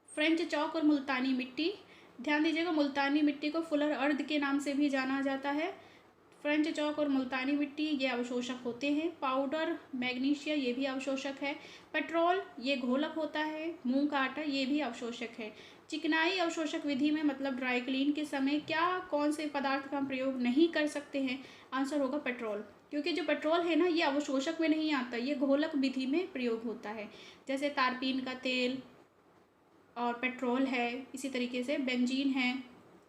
फ्रेंच चौक और मुल्तानी मिट्टी। ध्यान दीजिएगा, मुल्तानी मिट्टी को फुलर अर्ध के नाम से भी जाना जाता है। फ्रेंच चौक और मुल्तानी मिट्टी ये अवशोषक होते हैं। पाउडर मैग्नीशिया ये भी अवशोषक है। पेट्रोल ये घोलक होता है। मूंग का आटा ये भी अवशोषक है। चिकनाई अवशोषक विधि में मतलब ड्राई क्लीन के समय क्या कौन से पदार्थ का प्रयोग नहीं कर सकते हैं? आंसर होगा पेट्रोल, क्योंकि जो पेट्रोल है ना ये अवशोषक में नहीं आता, ये घोलक विधि में प्रयोग होता है। जैसे तारपीन का तेल और पेट्रोल है, इसी तरीके से बेंजीन है,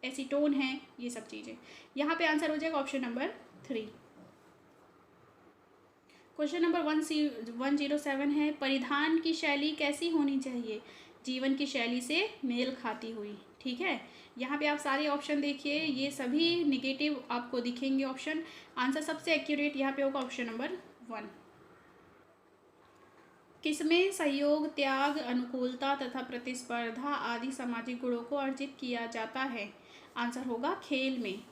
एसीटोन है, ये सब चीज़ें। यहाँ पे आंसर हो जाएगा ऑप्शन नंबर 3। क्वेश्चन नंबर 107 है, परिधान की शैली कैसी होनी चाहिए? जीवन की शैली से मेल खाती हुई, ठीक है। यहाँ पे आप सारे ऑप्शन देखिए, ये सभी निगेटिव आपको दिखेंगे ऑप्शन। आंसर सबसे एक्यूरेट यहाँ पे होगा ऑप्शन नंबर 1। किसमें सहयोग, त्याग, अनुकूलता तथा प्रतिस्पर्धा आदि सामाजिक गुणों को अर्जित किया जाता है? आंसर होगा खेल में।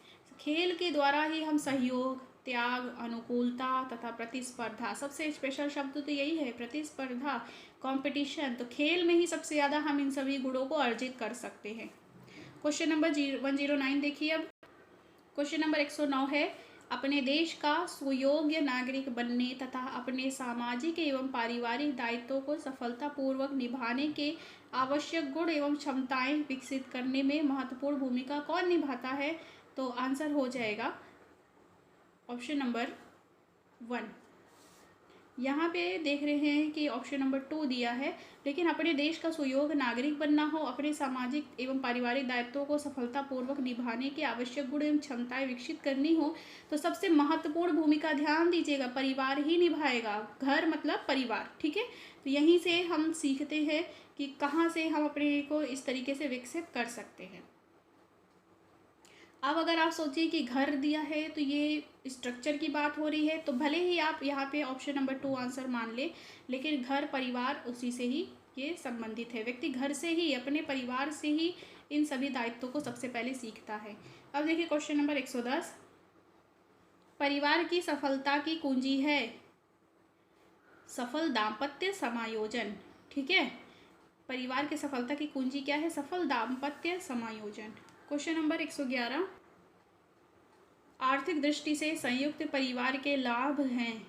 खेल के द्वारा ही हम सहयोग, त्याग, अनुकूलता तथा प्रतिस्पर्धा, सबसे स्पेशल शब्द तो यही है प्रतिस्पर्धा, कंपटीशन। तो खेल में ही सबसे ज़्यादा हम इन सभी गुणों को अर्जित कर सकते हैं। क्वेश्चन नंबर 109 देखिए। अब क्वेश्चन नंबर 109 है, अपने देश का सुयोग्य नागरिक बनने तथा अपने सामाजिक एवं पारिवारिक दायित्वों को सफलतापूर्वक निभाने के आवश्यक गुण एवं क्षमताएं विकसित करने में महत्वपूर्ण भूमिका कौन निभाता है? तो आंसर हो जाएगा ऑप्शन नंबर 1। यहाँ पे देख रहे हैं कि ऑप्शन नंबर 2 दिया है, लेकिन अपने देश का सुयोग्य नागरिक बनना हो, अपने सामाजिक एवं पारिवारिक दायित्वों को सफलतापूर्वक निभाने के आवश्यक गुण एवं क्षमताएं विकसित करनी हो, तो सबसे महत्वपूर्ण भूमिका, ध्यान दीजिएगा, परिवार ही निभाएगा। घर मतलब परिवार, ठीक है। तो यहीं से हम सीखते हैं कि कहाँ से हम अपने को इस तरीके से विकसित कर सकते हैं। अब अगर आप सोचिए कि घर दिया है तो ये स्ट्रक्चर की बात हो रही है, तो भले ही आप यहाँ पे ऑप्शन नंबर 2 आंसर मान ले, लेकिन घर परिवार उसी से ही ये संबंधित है। व्यक्ति घर से ही, अपने परिवार से ही इन सभी दायित्वों को सबसे पहले सीखता है। अब देखिए क्वेश्चन नंबर 110, परिवार की सफलता की कुंजी है सफल दाम्पत्य समायोजन, ठीक है। परिवार की सफलता की कुंजी क्या है? सफल दाम्पत्य समायोजन। क्वेश्चन नंबर 111, आर्थिक दृष्टि से संयुक्त परिवार के लाभ हैं?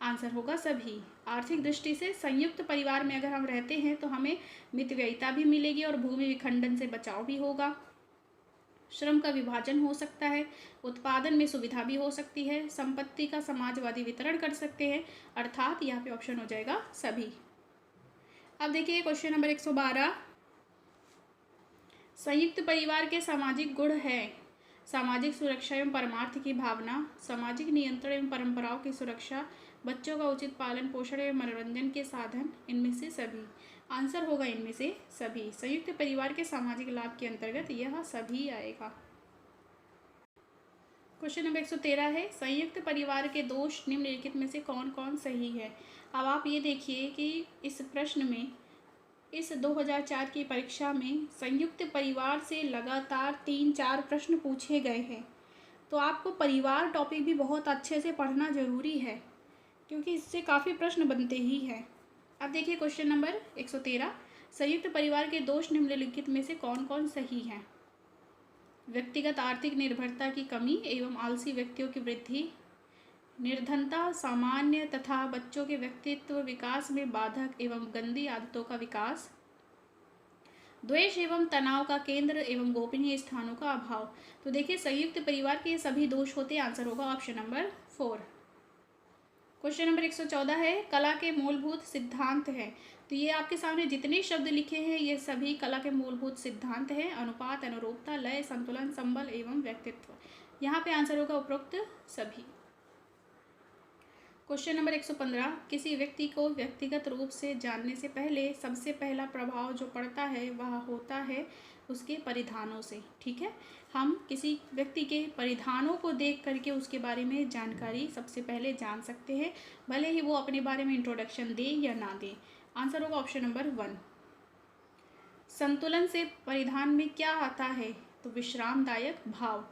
आंसर होगा सभी। आर्थिक दृष्टि से संयुक्त परिवार में अगर हम रहते हैं तो हमें मितव्ययिता भी मिलेगी और भूमि विखंडन से बचाव भी होगा, श्रम का विभाजन हो सकता है, उत्पादन में सुविधा भी हो सकती है, संपत्ति का समाजवादी वितरण कर सकते हैं, अर्थात यहाँ पे ऑप्शन हो जाएगा सभी। अब देखिए क्वेश्चन नंबर 112, संयुक्त परिवार के सामाजिक गुण है सामाजिक सुरक्षा एवं परमार्थ की भावना, सामाजिक नियंत्रण एवं परंपराओं की सुरक्षा, बच्चों का उचित पालन पोषण एवं मनोरंजन के साधन, इनमें से सभी। आंसर होगा इनमें से सभी। संयुक्त परिवार के सामाजिक लाभ के अंतर्गत यह सभी आएगा। क्वेश्चन नंबर 113 है, संयुक्त परिवार के दोष निम्नलिखित में से कौन कौन सही है? अब आप ये देखिए कि इस प्रश्न में, इस 2004 की परीक्षा में संयुक्त परिवार से लगातार 3-4 प्रश्न पूछे गए हैं। तो आपको परिवार टॉपिक भी बहुत अच्छे से पढ़ना ज़रूरी है, क्योंकि इससे काफ़ी प्रश्न बनते ही हैं। अब देखिए क्वेश्चन नंबर 113, संयुक्त परिवार के दोष निम्नलिखित में से कौन कौन सही हैं? व्यक्तिगत आर्थिक निर्भरता की कमी एवं आलसी व्यक्तियों की वृद्धि, निर्धनता, सामान्य तथा बच्चों के व्यक्तित्व विकास में बाधक एवं गंदी आदतों का विकास, द्वेष एवं तनाव का केंद्र एवं गोपनीय स्थानों का अभाव। तो देखिए संयुक्त परिवार के ये सभी दोष होते हैं। आंसर होगा ऑप्शन नंबर 4। क्वेश्चन नंबर 114 है, कला के मूलभूत सिद्धांत हैं। तो ये आपके सामने जितने शब्द लिखे हैं ये सभी कला के मूलभूत सिद्धांत हैं। अनुपात, अनुरूपता, लय, संतुलन, संबल एवं व्यक्तित्व। यहाँ पे आंसर होगा उपरोक्त सभी। क्वेश्चन नंबर 115, किसी व्यक्ति को व्यक्तिगत रूप से जानने से पहले सबसे पहला प्रभाव जो पड़ता है वह होता है उसके परिधानों से। ठीक है, हम किसी व्यक्ति के परिधानों को देख करके उसके बारे में जानकारी सबसे पहले जान सकते हैं, भले ही वो अपने बारे में इंट्रोडक्शन दे या ना दे। आंसर होगा ऑप्शन नंबर 1। संतुलन से परिधान में क्या आता है? तो विश्रामदायक भाव।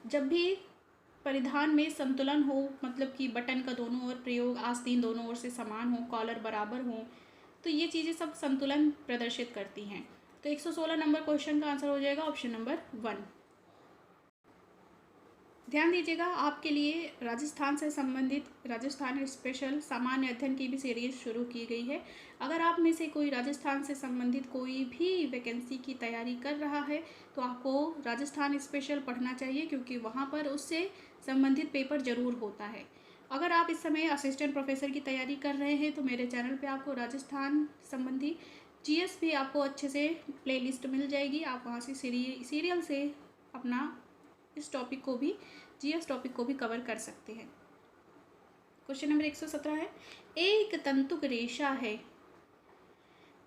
जब भी परिधान में संतुलन हो, मतलब कि बटन का दोनों ओर प्रयोग, आस्तीन दोनों ओर से समान हो, कॉलर बराबर हो, तो ये चीज़ें सब संतुलन प्रदर्शित करती हैं। तो 116 नंबर क्वेश्चन का आंसर हो जाएगा ऑप्शन नंबर 1। ध्यान दीजिएगा, आपके लिए राजस्थान से संबंधित राजस्थान स्पेशल सामान्य अध्ययन की भी सीरीज शुरू की गई है। अगर आप में से कोई राजस्थान से संबंधित कोई भी वैकेंसी की तैयारी कर रहा है तो आपको राजस्थान स्पेशल पढ़ना चाहिए, क्योंकि वहाँ पर उससे संबंधित पेपर ज़रूर होता है। अगर आप इस समय असिस्टेंट प्रोफेसर की तैयारी कर रहे हैं तो मेरे चैनल पे आपको राजस्थान संबंधी जीएस भी आपको अच्छे से प्लेलिस्ट मिल जाएगी। आप वहाँ से सीरियल से अपना इस टॉपिक को भी, जीएस टॉपिक को भी कवर कर सकते हैं। क्वेश्चन नंबर 117 है, एक तंतुक रेशा है।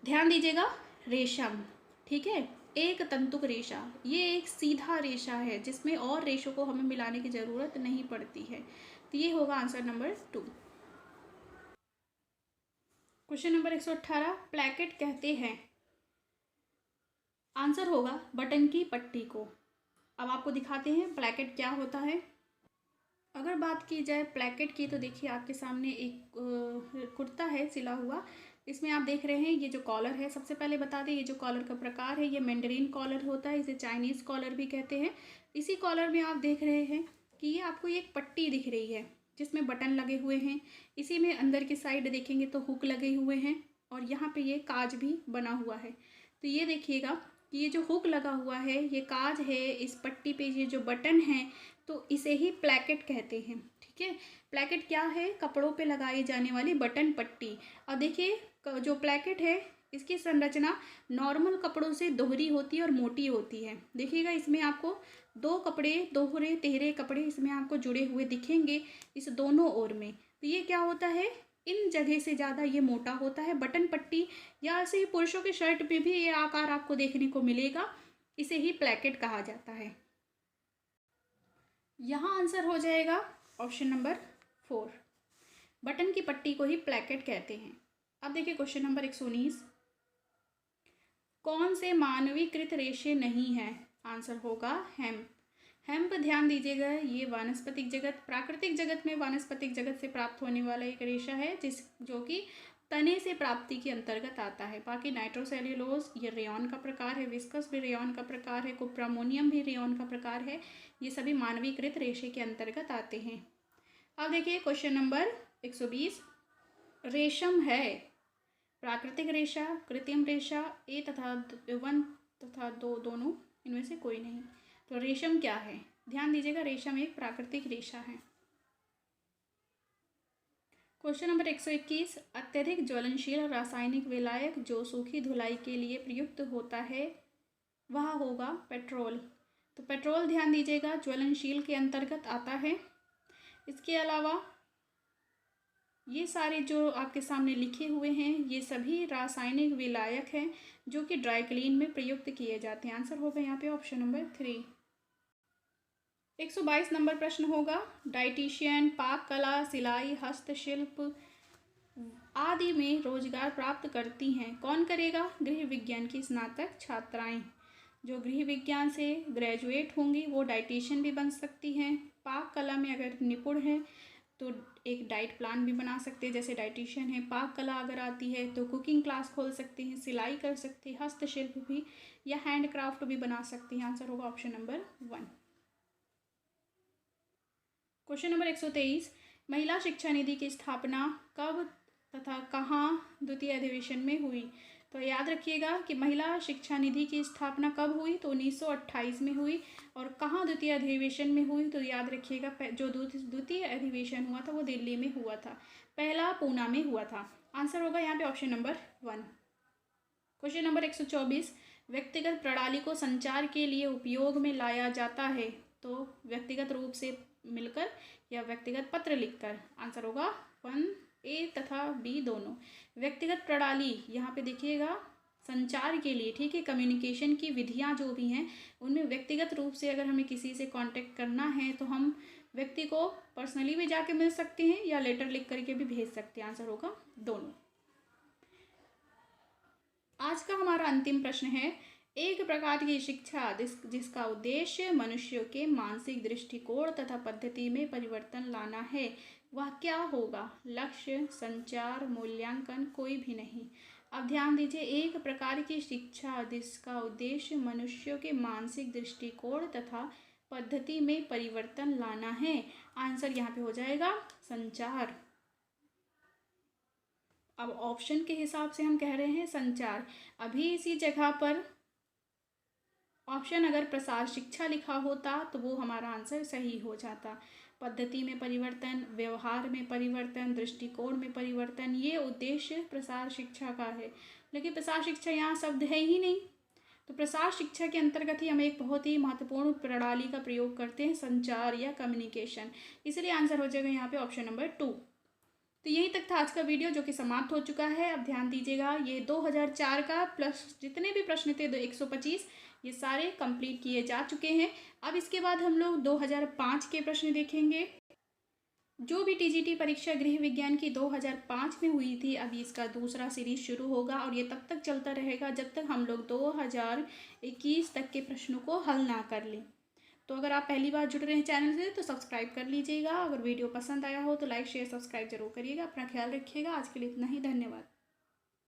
ध्यान दीजिएगा, रेशम। ठीक है, एक तंतुक रेशा, ये एक सीधा रेशा है जिसमें और रेशों को हमें मिलाने की ज़रूरत नहीं पड़ती है। तो ये होगा answer number 2। Question number 118, placket कहते हैं। आंसर होगा बटन की पट्टी को। अब आपको दिखाते हैं प्लैकेट क्या होता है। अगर बात की जाए प्लैकेट की तो देखिए आपके सामने एक कुर्ता है सिला हुआ। इसमें आप देख रहे हैं ये जो कॉलर है, सबसे पहले बता दें ये जो कॉलर का प्रकार है ये मैंडरीन कॉलर होता है, इसे चाइनीज़ कॉलर भी कहते हैं। इसी कॉलर में आप देख रहे हैं कि ये आपको एक पट्टी दिख रही है जिसमें बटन लगे हुए हैं। इसी में अंदर की साइड देखेंगे तो हुक लगे हुए हैं और यहाँ पे ये काज भी बना हुआ है। तो ये देखिएगा कि ये जो हुक लगा हुआ है ये काज है, इस पट्टी पे ये जो बटन है तो इसे ही प्लैकेट कहते हैं। ठीक है, प्लैकेट क्या है? कपड़ों पे लगाई जाने वाली बटन पट्टी। और देखिए जो प्लैकेट है इसकी संरचना नॉर्मल कपड़ों से दोहरी होती है और मोटी होती है। देखिएगा इसमें आपको दो कपड़े, दोहरे तिहरे कपड़े इसमें आपको जुड़े हुए दिखेंगे इस दोनों ओर में। तो ये क्या होता है, इन जगह से ज़्यादा ये मोटा होता है बटन पट्टी, या ऐसे ही पुरुषों के शर्ट पे भी ये आकार आपको देखने को मिलेगा। इसे ही प्लैकेट कहा जाता है। यहाँ आंसर हो जाएगा ऑप्शन नंबर 4। बटन की पट्टी को ही प्लैकेट कहते हैं। अब देखिए क्वेश्चन नंबर 119, कौन से मानवीकृत रेशे नहीं हैं? आंसर होगा हेम्प। हेम्प ध्यान दीजिएगा, ये वानस्पतिक जगत, प्राकृतिक जगत में वानस्पतिक जगत से प्राप्त होने वाला एक रेशा है जो कि तने से प्राप्ति के अंतर्गत आता है। बाकी नाइट्रोसेल्यूलोज ये रेयॉन का प्रकार है, विस्कस भी रेयॉन का प्रकार है, कुप्रामोनियम भी रेयॉन का प्रकार है। ये सभी मानवीकृत रेशे के अंतर्गत आते हैं। अब देखिए क्वेश्चन नंबर 120, रेशम है प्राकृतिक रेशा, कृत्रिम रेशा, ए तथा 1 तथा 2 दोनों, इनमें से कोई नहीं। तो रेशम क्या है? ध्यान दीजिएगा, रेशम एक प्राकृतिक रेशा है। क्वेश्चन नंबर 121, अत्यधिक ज्वलनशील रासायनिक विलायक जो सूखी धुलाई के लिए प्रयुक्त होता है वह होगा पेट्रोल। तो पेट्रोल ध्यान दीजिएगा ज्वलनशील के अंतर्गत आता है। इसके अलावा ये सारे जो आपके सामने लिखे हुए हैं ये सभी रासायनिक विलायक हैं जो कि ड्राई क्लीन में प्रयुक्त किए जाते हैं। आंसर होगा यहाँ पे ऑप्शन नंबर 3। 122 नंबर प्रश्न होगा, डाइटिशियन, पाक कला, सिलाई, हस्तशिल्प आदि में रोजगार प्राप्त करती हैं। कौन करेगा? गृह विज्ञान की स्नातक छात्राएं। जो गृह विज्ञान से ग्रेजुएट होंगी वो डाइटिशियन भी बन सकती हैं। पाक कला में अगर निपुण है तो एक डाइट प्लान भी बना सकते हैं, जैसे डाइटिशियन है। पाक कला अगर आती है तो कुकिंग क्लास खोल सकते हैं, सिलाई कर सकते हैं, हस्तशिल्प भी या हैंडक्राफ्ट भी बना सकती हैं। आंसर होगा ऑप्शन नंबर 1। क्वेश्चन नंबर 123, महिला शिक्षा निधि की स्थापना कब तथा कहाँ द्वितीय अधिवेशन में हुई? तो याद रखिएगा कि महिला शिक्षा निधि की स्थापना कब हुई? तो 1928 में हुई। और कहाँ द्वितीय अधिवेशन में हुई? तो याद रखिएगा जो द्वितीय अधिवेशन हुआ था वो दिल्ली में हुआ था, पहला पूना में हुआ था। आंसर होगा यहाँ पे ऑप्शन नंबर 1। क्वेश्चन नंबर 124, व्यक्तिगत प्रणाली को संचार के लिए उपयोग में लाया जाता है? तो व्यक्तिगत रूप से मिलकर या व्यक्तिगत पत्र लिखकर? आंसर होगा 1, ए तथा बी दोनों। व्यक्तिगत प्रणाली यहाँ पे देखिएगा संचार के लिए, ठीक है, कम्युनिकेशन की विधियाँ जो भी हैं उनमें व्यक्तिगत रूप से अगर हमें किसी से कांटेक्ट करना है तो हम व्यक्ति को पर्सनली भी जाके मिल सकते हैं या लेटर लिख करके भी भेज सकते हैं। आंसर होगा दोनों। आज का हमारा अंतिम प्रश्न है, एक प्रकार की शिक्षा जिसका उद्देश्य मनुष्यों के मानसिक दृष्टिकोण तथा पद्धति में परिवर्तन लाना है, वह क्या होगा? लक्ष्य, संचार, मूल्यांकन, कोई भी नहीं। अब ध्यान दीजिए, एक प्रकार की शिक्षा जिसका उद्देश्य मनुष्यों के मानसिक दृष्टिकोण तथा पद्धति में परिवर्तन लाना है। आंसर यहाँ पे हो जाएगा संचार। अब ऑप्शन के हिसाब से हम कह रहे हैं संचार। अभी इसी जगह पर ऑप्शन अगर प्रसार शिक्षा लिखा होता तो वो हमारा आंसर सही हो जाता। पद्धति में परिवर्तन, व्यवहार में परिवर्तन, दृष्टिकोण में परिवर्तन, ये उद्देश्य प्रसार शिक्षा का है। लेकिन प्रसार शिक्षा यहाँ शब्द है ही नहीं, तो प्रसार शिक्षा के अंतर्गत ही हम एक बहुत ही महत्वपूर्ण प्रणाली का प्रयोग करते हैं, संचार या कम्युनिकेशन। इसलिए आंसर हो जाएगा यहाँ पे ऑप्शन नंबर 2। तो यहीं तक था आज का वीडियो जो कि समाप्त हो चुका है। अब ध्यान दीजिएगा, ये 2004 का प्लस जितने भी प्रश्न थे 125 ये सारे कंप्लीट किए जा चुके हैं। अब इसके बाद हम लोग 2005 के प्रश्न देखेंगे। जो भी टीजीटी परीक्षा गृह विज्ञान की 2005 में हुई थी, अभी इसका दूसरा सीरीज शुरू होगा और ये तब तक चलता रहेगा जब तक हम लोग 2021 तक के प्रश्नों को हल ना कर लें। तो अगर आप पहली बार जुड़ रहे हैं चैनल से तो सब्सक्राइब कर लीजिएगा। अगर वीडियो पसंद आया हो तो लाइक शेयर सब्सक्राइब जरूर करिएगा। अपना ख्याल रखिएगा। आज के लिए इतना ही, धन्यवाद।